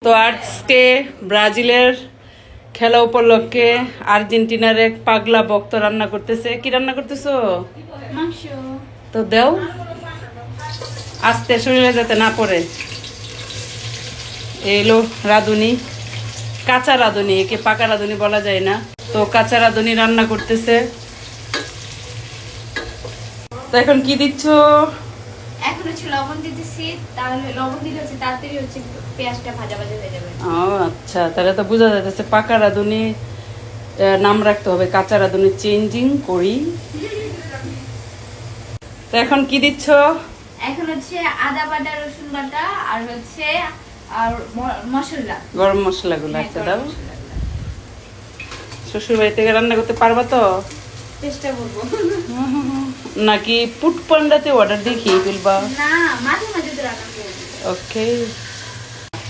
তো আজকে ব্রাজিলের খেলা উপলক্ষে আর্জেন্টিনার এক পাগলা ভক্ত রান্না করতেছে। কি রান্না করতেছো? মাংস। তো দেও, আস্তে শরীরে যাতে না পড়ে। এলো রাঁধুনি, কাঁচা রাঁধুনি, একে পাকা রাঁধুনি বলা যায় না। তো কাঁচা রাঁধুনি রান্না করতেছে। তো এখন কি দিচ্ছ? এখন হচ্ছে লবণ দিতেছি, তাহলে লবণ দিলে হচ্ছে তাড়াতাড়ি হচ্ছে পেঁয়াজটা ভাজা ভাজা হয়ে যাবে। ও আচ্ছা, তাহলে তো বোঝা যাচ্ছে পাকা রাঁধুনি নাম রাখতে হবে, কাঁচা রাঁধুনি চেঞ্জিং করি। তো এখন কি দিচ্ছ? এখন হচ্ছে আদা বাটা, রসুন বাটা আর হচ্ছে আর মশলা, গরম মশলাগুলো। হ্যাঁ, আচ্ছা গরম দাও। মশলাগুলো। শ্বশুর বাড়ি থেকে রান্না করতে পারবা তো? চেষ্টা করবো। নাকি পুট পান্ডাতে অর্ডার দিয়ে খেয়ে ফেলবা? না, মাঝে মাঝে তো রান্না করবো। ওকে।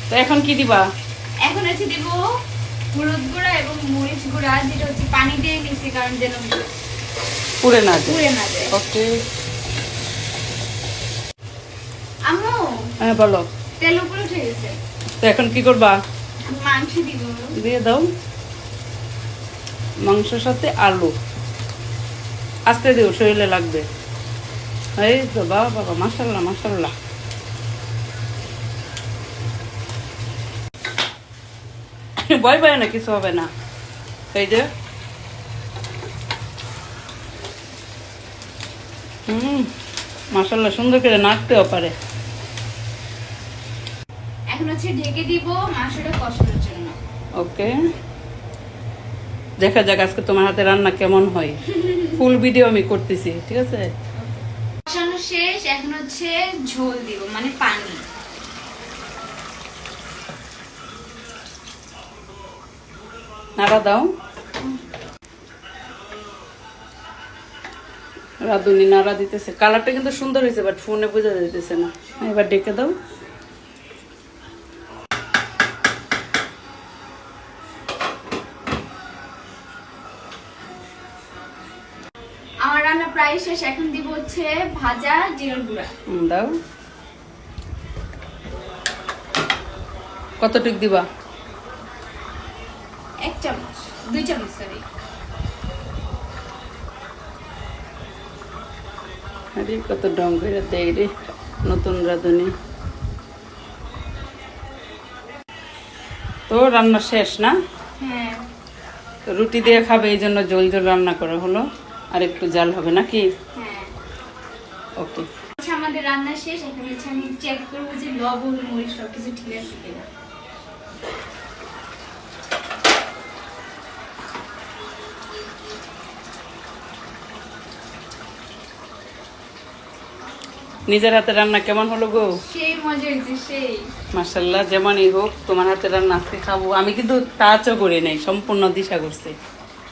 তো এখন কি দিবা? এখন হচ্ছে দিব হলুদ গুঁড়া এবং মরিচ গুঁড়া, যেটা হচ্ছে পানি দিয়ে নিচ্ছি কারণ যেন পুড়ে না যায়। পুড়ে না যায়। ওকে। আম্মু, হ্যাঁ বলো। তেল উপরে উঠে গেছে। তো এখন কি করবা? মাংস দিব। দিয়ে দাও। মাংসের সাথে আলু আস্তে দিও, শরীরে লাগবে। এই তো বাবা বাবা, মাশাল্লাহ মাশাল্লাহ। ভয় ভয় না, কিছু হবে না। এই যে মাশাল্লাহ, সুন্দর করে নাড়তেও পারে। এখন হচ্ছে ঢেকে দিব মাংসটা কষানোর জন্য। ওকে, দেখা যাক আজকে তোমার হাতে রান্না কেমন হয়। ফুল ভিডিও আমি করতেছি, ঠিক আছে? কষানো শেষ, এখন হচ্ছে ঝোল দিব, মানে পানি। নাড়া দাও। রাঁধুনি নাড়া দিতেছে। কালারটা কিন্তু সুন্দর হয়েছে, বাট ফোনে বোঝা যাইতেছে না। এবার ডেকে দাও। আমার রান্না প্রায় শেষ, এখন দিব হচ্ছে ভাজা জিরার গুঁড়া। দাও। কতটুক দিবা? 1 চামচ, 2 চামচ সরি। আরে কত ডং করে দেয় রে নতুন রাঁধুনি। তো রান্না শেষ না? হ্যাঁ। তো রুটি দিয়ে খাবে, এই জন্য জল জল রান্না করা হলো। আর একটু জাল হবে নাকি? হ্যাঁ। ওকে। আচ্ছা, আমাদের রান্না শেষ, এখন হচ্ছে আমি চেক করবো যে লবণ মরিচ সবকিছু ঠিক আছে কিনা। নিজের হাতে রান্না কেমন হলো গো? সেই মজা হয়েছে, সেই। মাশাল্লাহ, যেমনই হোক তোমার হাতে রান্না আজকে খাবো। আমি কিন্তু টাচও করি নাই, সম্পূর্ণ দিশা করছি।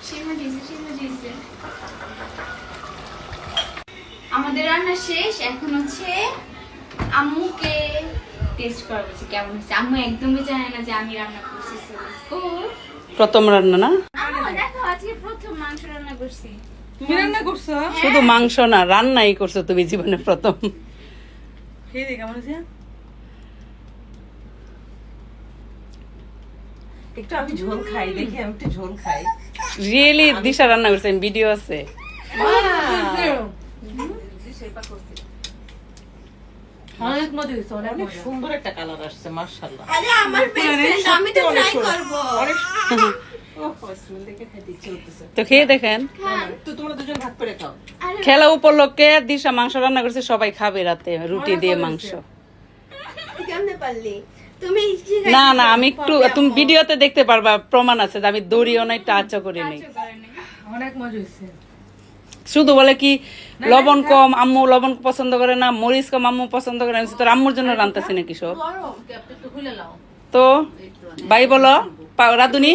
সেই মজা হয়েছে, সেই মজা হয়েছে। আমাদের রান্না শেষ, এখন হচ্ছে আম্মুকে টেস্ট করা হচ্ছে কেমন হয়েছে। আম্মু একদমই জানে না যে আমি রান্না করছি। ও প্রথম রান্না না? আম্মু দেখো, আজকে প্রথম মাংস রান্না করছি। তুমি রান্না করছো? শুধু মাংস না, রান্নাই করছো তুমি জীবনে প্রথম। খেয়ে দেখি কেমন হয়েছে। একটু আমি ঝোল খাই, দেখি আমি একটু ঝোল খাই। রিয়েলি দিশা রান্না করছে, ভিডিও আছে। অনেক মজা হয়েছে, অনেক সুন্দর একটা কালার আসছে, মাশাআল্লাহ। আরে আমার বেস্ট, আমি তো ট্রাই করব। তো খেয়ে দেখেন। তো তোমরা দুজন ভাগ করে খাও। খেলা উপলক্ষে দিশা মাংস রান্না করছে, সবাই খাবে রাতে রুটি দিয়ে মাংস। কেমনে পারলি তুমি? না না, আমি একটু, তুমি ভিডিওতে দেখতে পারবা, প্রমাণ আছে যে আমি দড়িও নাই, টাচও করি নাই। অনেক মজা হয়েছে। শুধু বলে কি লবণ কম, আম্মু লবণ পছন্দ করে না, মরিচ কম আম্মু পছন্দ করে না। তোর আম্মুর জন্য রান্তাছি নাকি সব? তো ভাই বলো, রাঁধুনি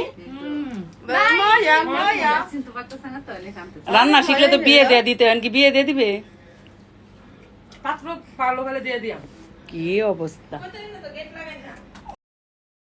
রান্না শিখলে তো বিয়ে দিয়ে দিতে, কি বিয়ে দিয়ে দিবে? পাত্র ভালো করে দিয়ে দিলাম। কি অবস্থা!